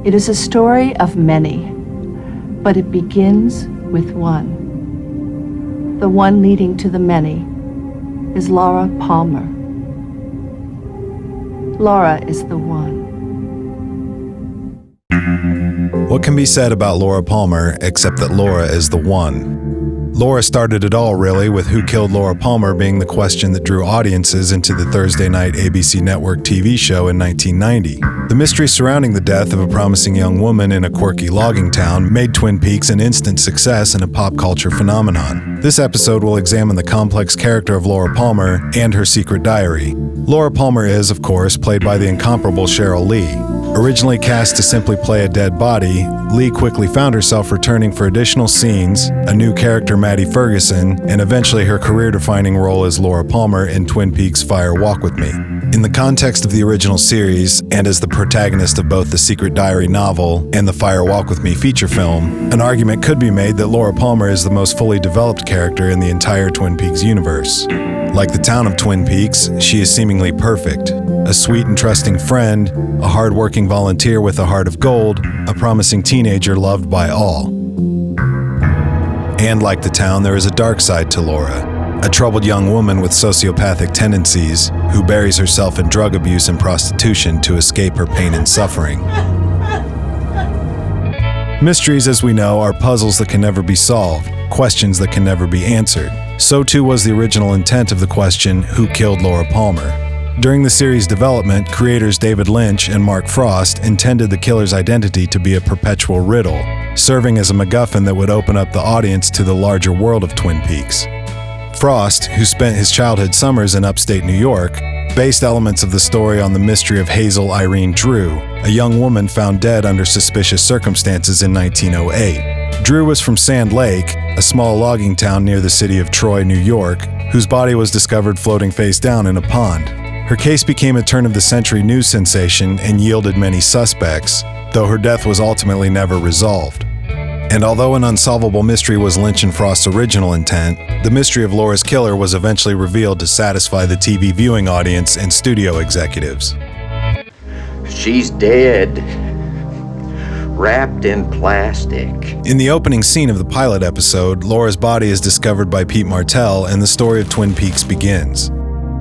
It is a story of many, but it begins with one. The one leading to the many is Laura Palmer. Laura is the one. What can be said about Laura Palmer except that Laura is the one? Laura started it all, really, with Who Killed Laura Palmer being the question that drew audiences into the Thursday night ABC network TV show in 1990. The mystery surrounding the death of a promising young woman in a quirky logging town made Twin Peaks an instant success and a pop culture phenomenon. This episode will examine the complex character of Laura Palmer and her secret diary. Laura Palmer is, of course, played by the incomparable Cheryl Lee. Originally cast to simply play a dead body, Lee quickly found herself returning for additional scenes, a new character Maddie Ferguson, and eventually her career-defining role as Laura Palmer in Twin Peaks' Fire Walk With Me. In the context of the original series, and as the protagonist of both the Secret Diary novel and the Fire Walk With Me feature film, an argument could be made that Laura Palmer is the most fully developed character in the entire Twin Peaks universe. Like the town of Twin Peaks, she is seemingly perfect. A sweet and trusting friend, a hard-working volunteer with a heart of gold, a promising teenager loved by all. And like the town, there is a dark side to Laura. A troubled young woman with sociopathic tendencies who buries herself in drug abuse and prostitution to escape her pain and suffering. Mysteries, as we know, are puzzles that can never be solved, questions that can never be answered. So too was the original intent of the question, who killed Laura Palmer? During the series' development, creators David Lynch and Mark Frost intended the killer's identity to be a perpetual riddle, serving as a MacGuffin that would open up the audience to the larger world of Twin Peaks. Frost, who spent his childhood summers in upstate New York, based elements of the story on the mystery of Hazel Irene Drew, a young woman found dead under suspicious circumstances in 1908. Drew was from Sand Lake, a small logging town near the city of Troy, New York, whose body was discovered floating face down in a pond. Her case became a turn-of-the-century news sensation and yielded many suspects, though her death was ultimately never resolved. And although an unsolvable mystery was Lynch and Frost's original intent, the mystery of Laura's killer was eventually revealed to satisfy the TV viewing audience and studio executives. She's dead, wrapped in plastic. In the opening scene of the pilot episode, Laura's body is discovered by Pete Martell and the story of Twin Peaks begins.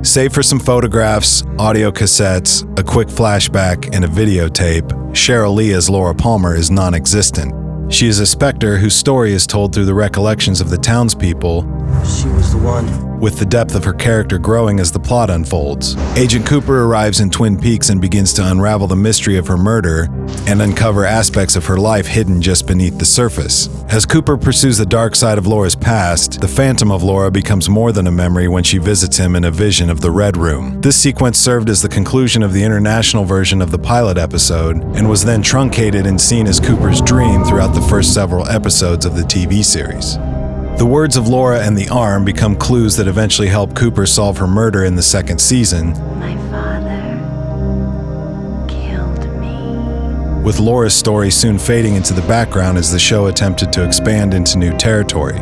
Save for some photographs, audio cassettes, a quick flashback, and a videotape, Cheryl Lee as Laura Palmer is non-existent. She is a specter whose story is told through the recollections of the townspeople, She was the one. with the depth of her character growing as the plot unfolds. Agent Cooper arrives in Twin Peaks and begins to unravel the mystery of her murder and uncover aspects of her life hidden just beneath the surface. As Cooper pursues the dark side of Laura's past, the phantom of Laura becomes more than a memory when she visits him in a vision of the Red Room. This sequence served as the conclusion of the international version of the pilot episode and was then truncated and seen as Cooper's dream throughout the first several episodes of the TV series. The words of Laura and the arm become clues that eventually help Cooper solve her murder in the second season, My father killed me. with Laura's story soon fading into the background as the show attempted to expand into new territory.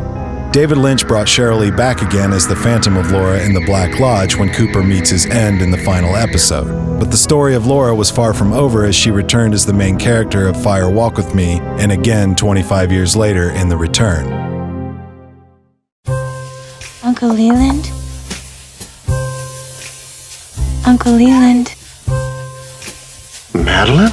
David Lynch brought Cheryl Lee back again as the Phantom of Laura in the Black Lodge when Cooper meets his end in the final episode. But the story of Laura was far from over as she returned as the main character of Fire Walk With Me, and again 25 years later in The Return. Uncle Leland? Uncle Leland? Madeline?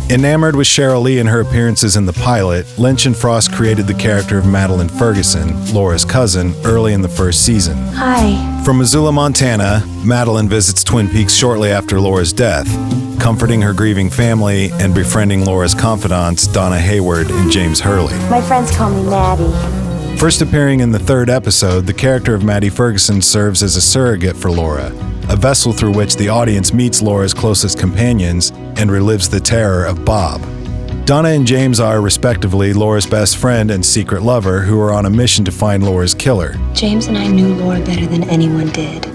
Enamored with Cheryl Lee and her appearances in the pilot, Lynch and Frost created the character of Madeline Ferguson, Laura's cousin, early in the first season. Hi. From Missoula, Montana, Madeline visits Twin Peaks shortly after Laura's death, comforting her grieving family and befriending Laura's confidants, Donna Hayward and James Hurley. My friends call me Maddie. First appearing in the third episode, the character of Maddie Ferguson serves as a surrogate for Laura, a vessel through which the audience meets Laura's closest companions and relives the terror of Bob. Donna and James are, respectively, Laura's best friend and secret lover who are on a mission to find Laura's killer. James and I knew Laura better than anyone did.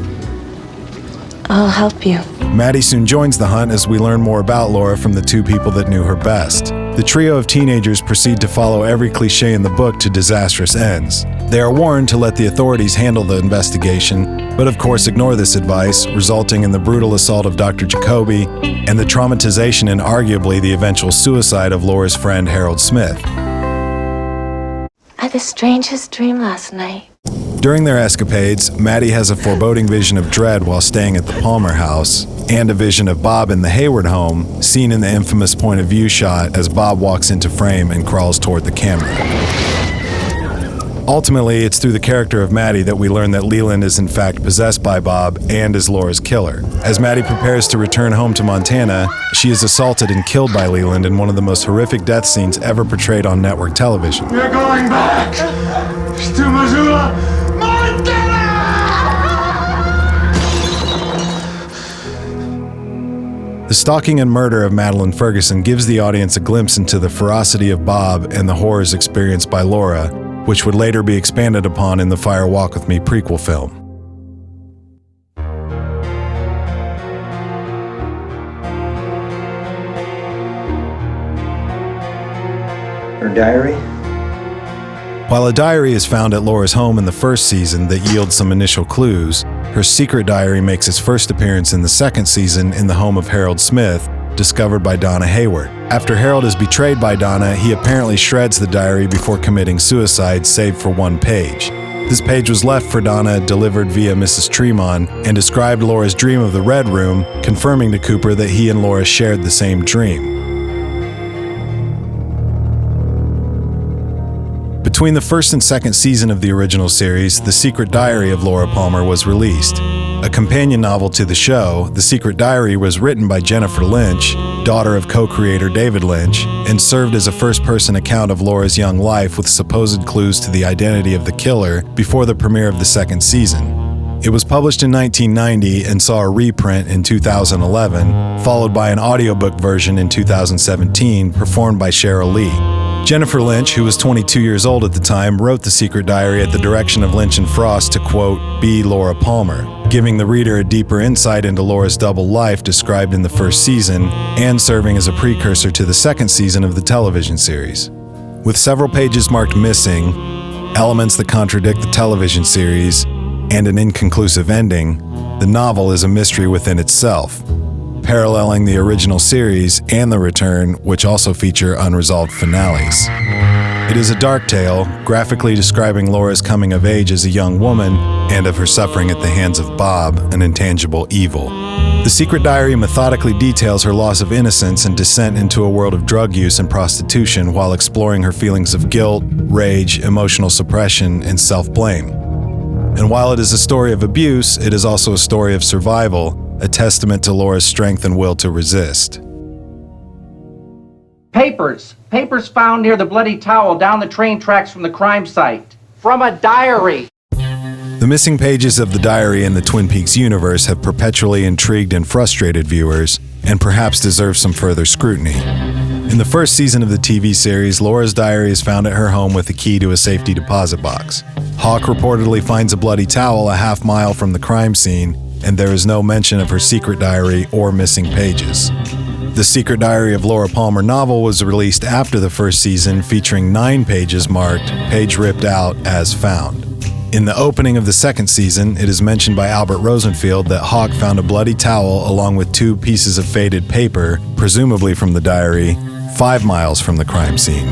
I'll help you. Maddie soon joins the hunt as we learn more about Laura from the two people that knew her best. The trio of teenagers proceed to follow every cliché in the book to disastrous ends. They are warned to let the authorities handle the investigation, but of course ignore this advice, resulting in the brutal assault of Dr. Jacoby and the traumatization and arguably the eventual suicide of Laura's friend Harold Smith. I had the strangest dream last night. During their escapades, Maddie has a foreboding vision of dread while staying at the Palmer house, and a vision of Bob in the Hayward home, seen in the infamous point of view shot as Bob walks into frame and crawls toward the camera. Ultimately, it's through the character of Maddie that we learn that Leland is in fact possessed by Bob and is Laura's killer. As Maddie prepares to return home to Montana, she is assaulted and killed by Leland in one of the most horrific death scenes ever portrayed on network television. You're going back to Missoula, Montana! The stalking and murder of Madeline Ferguson gives the audience a glimpse into the ferocity of Bob and the horrors experienced by Laura, which would later be expanded upon in the Fire Walk With Me prequel film. Her diary? While a diary is found at Laura's home in the first season that yields some initial clues, her secret diary makes its first appearance in the second season in the home of Harold Smith, discovered by Donna Hayward. After Harold is betrayed by Donna, he apparently shreds the diary before committing suicide, save for one page. This page was left for Donna, delivered via Mrs. Tremont, and described Laura's dream of the Red Room, confirming to Cooper that he and Laura shared the same dream. Between the first and second season of the original series, The Secret Diary of Laura Palmer was released. A companion novel to the show, The Secret Diary was written by Jennifer Lynch, daughter of co-creator David Lynch, and served as a first-person account of Laura's young life with supposed clues to the identity of the killer before the premiere of the second season. It was published in 1990 and saw a reprint in 2011, followed by an audiobook version in 2017 performed by Cheryl Lee. Jennifer Lynch, who was 22 years old at the time, wrote The Secret Diary at the direction of Lynch and Frost to, quote, be Laura Palmer, giving the reader a deeper insight into Laura's double life described in the first season and serving as a precursor to the second season of the television series. With several pages marked missing, elements that contradict the television series, and an inconclusive ending, the novel is a mystery within itself, paralleling the original series and The Return, which also feature unresolved finales. It is a dark tale, graphically describing Laura's coming of age as a young woman and of her suffering at the hands of Bob, an intangible evil. The Secret Diary methodically details her loss of innocence and descent into a world of drug use and prostitution while exploring her feelings of guilt, rage, emotional suppression, and self-blame. And while it is a story of abuse, it is also a story of survival, a testament to Laura's strength and will to resist. Papers found near the bloody towel down the train tracks from the crime site. From a diary. The missing pages of the diary in the Twin Peaks universe have perpetually intrigued and frustrated viewers, and perhaps deserve some further scrutiny. In the first season of the TV series, Laura's diary is found at her home with a key to a safety deposit box. Hawk reportedly finds a bloody towel a half-mile from the crime scene, and there is no mention of her secret diary or missing pages. The Secret Diary of Laura Palmer novel was released after the first season, featuring 9 pages marked, page ripped out, as found. In the opening of the second season, it is mentioned by Albert Rosenfield that Hawk found a bloody towel along with 2 pieces of faded paper, presumably from the diary, 5 miles from the crime scene.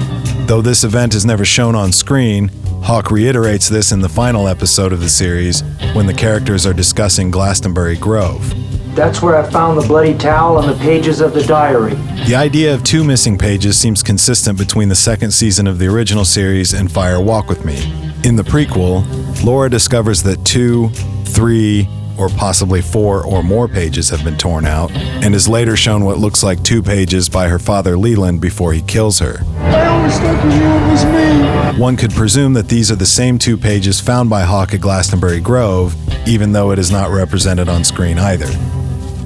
Though this event is never shown on screen, Hawk reiterates this in the final episode of the series when the characters are discussing Glastonbury Grove. That's where I found the bloody towel and the pages of the diary. The idea of 2 missing pages seems consistent between the second season of the original series and Fire Walk With Me. In the prequel, Laura discovers that 2, 3, or possibly 4 or more pages have been torn out, and is later shown what looks like 2 pages by her father Leland before he kills her. I always thought you knew it was me. One could presume that these are the same 2 pages found by Hawk at Glastonbury Grove, even though it is not represented on screen either.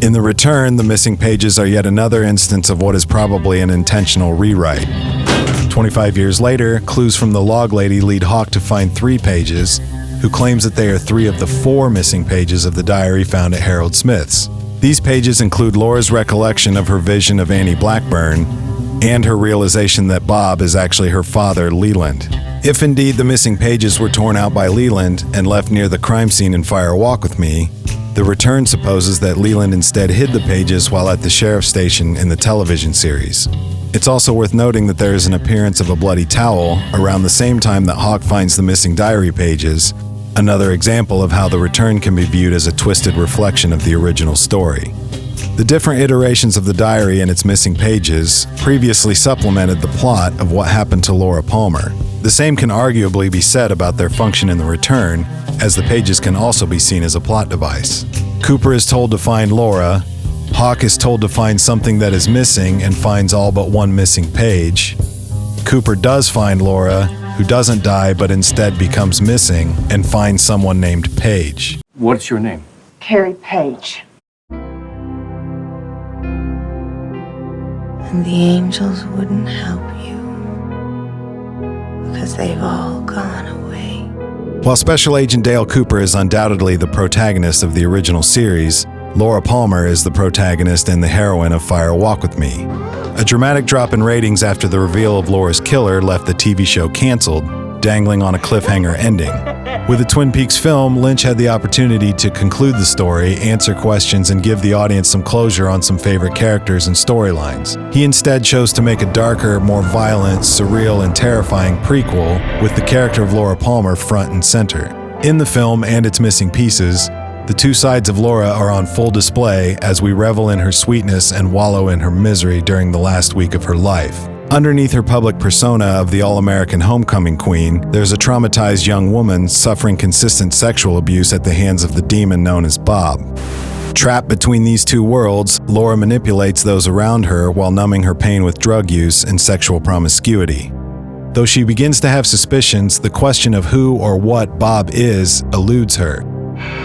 In The Return, the missing pages are yet another instance of what is probably an intentional rewrite. 25 years later, clues from the log lady lead Hawk to find 3 pages, who claims that they are 3 of the 4 missing pages of the diary found at Harold Smith's. These pages include Laura's recollection of her vision of Annie Blackburn and her realization that Bob is actually her father, Leland. If indeed the missing pages were torn out by Leland and left near the crime scene in Fire Walk with Me, the return supposes that Leland instead hid the pages while at the sheriff's station in the television series. It's also worth noting that there is an appearance of a bloody towel around the same time that Hawk finds the missing diary pages, another example of how the return can be viewed as a twisted reflection of the original story. The different iterations of the diary and its missing pages previously supplemented the plot of what happened to Laura Palmer. The same can arguably be said about their function in the return, as the pages can also be seen as a plot device. Cooper is told to find Laura, Hawk is told to find something that is missing and finds all but one missing page. Cooper does find Laura, who doesn't die but instead becomes missing, and finds someone named Paige. What's your name? Carrie Page. And the angels wouldn't help you because they've all gone away. While Special Agent Dale Cooper is undoubtedly the protagonist of the original series, Laura Palmer is the protagonist and the heroine of Fire Walk with Me. A dramatic drop in ratings after the reveal of Laura's killer left the TV show canceled, dangling on a cliffhanger ending. With the Twin Peaks film, Lynch had the opportunity to conclude the story, answer questions, and give the audience some closure on some favorite characters and storylines. He instead chose to make a darker, more violent, surreal, and terrifying prequel with the character of Laura Palmer front and center. In the film and its missing pieces, the two sides of Laura are on full display as we revel in her sweetness and wallow in her misery during the last week of her life. Underneath her public persona of the all-American homecoming queen, there's a traumatized young woman suffering consistent sexual abuse at the hands of the demon known as Bob. Trapped between these two worlds, Laura manipulates those around her while numbing her pain with drug use and sexual promiscuity. Though she begins to have suspicions, the question of who or what Bob is eludes her.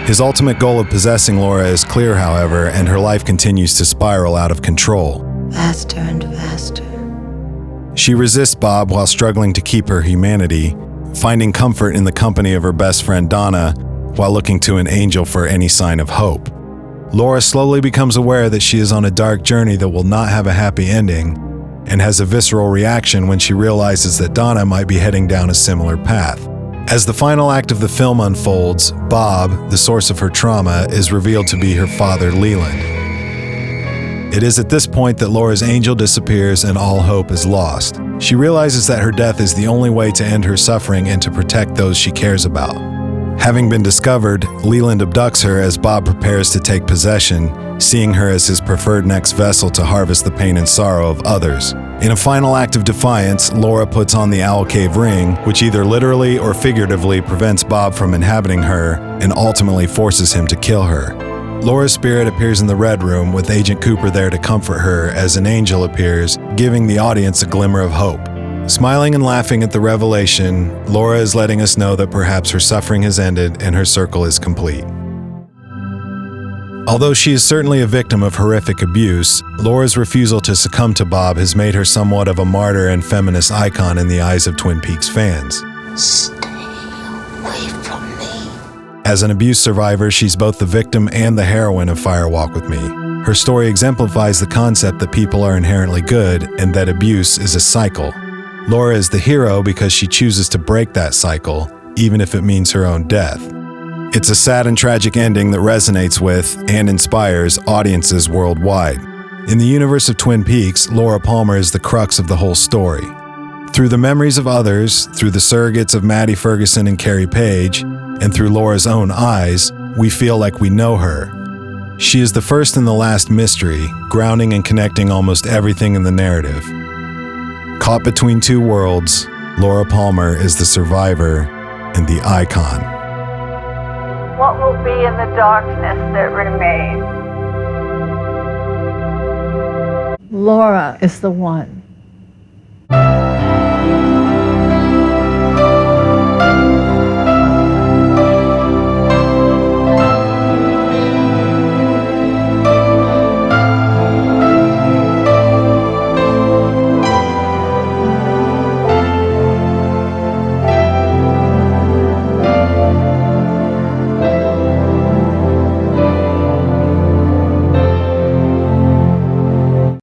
His ultimate goal of possessing Laura is clear, however, and her life continues to spiral out of control. Faster and faster. She resists Bob while struggling to keep her humanity, finding comfort in the company of her best friend Donna while looking to an angel for any sign of hope. Laura slowly becomes aware that she is on a dark journey that will not have a happy ending, and has a visceral reaction when she realizes that Donna might be heading down a similar path. As the final act of the film unfolds, Bob, the source of her trauma, is revealed to be her father, Leland. It is at this point that Laura's angel disappears and all hope is lost. She realizes that her death is the only way to end her suffering and to protect those she cares about. Having been discovered, Leland abducts her as Bob prepares to take possession, seeing her as his preferred next vessel to harvest the pain and sorrow of others. In a final act of defiance, Laura puts on the Owl Cave ring, which either literally or figuratively prevents Bob from inhabiting her and ultimately forces him to kill her. Laura's spirit appears in the Red Room with Agent Cooper there to comfort her as an angel appears, giving the audience a glimmer of hope. Smiling and laughing at the revelation, Laura is letting us know that perhaps her suffering has ended and her circle is complete. Although she is certainly a victim of horrific abuse, Laura's refusal to succumb to Bob has made her somewhat of a martyr and feminist icon in the eyes of Twin Peaks fans. Stay away from me. As an abuse survivor, she's both the victim and the heroine of Fire Walk with Me. Her story exemplifies the concept that people are inherently good and that abuse is a cycle. Laura is the hero because she chooses to break that cycle, even if it means her own death. It's a sad and tragic ending that resonates with and inspires audiences worldwide. In the universe of Twin Peaks, Laura Palmer is the crux of the whole story. Through the memories of others, through the surrogates of Maddie Ferguson and Carrie Page, and through Laura's own eyes, we feel like we know her. She is the first and the last mystery, grounding and connecting almost everything in the narrative. Caught between two worlds, Laura Palmer is the survivor and the icon. What will be in the darkness that remains? Laura is the one.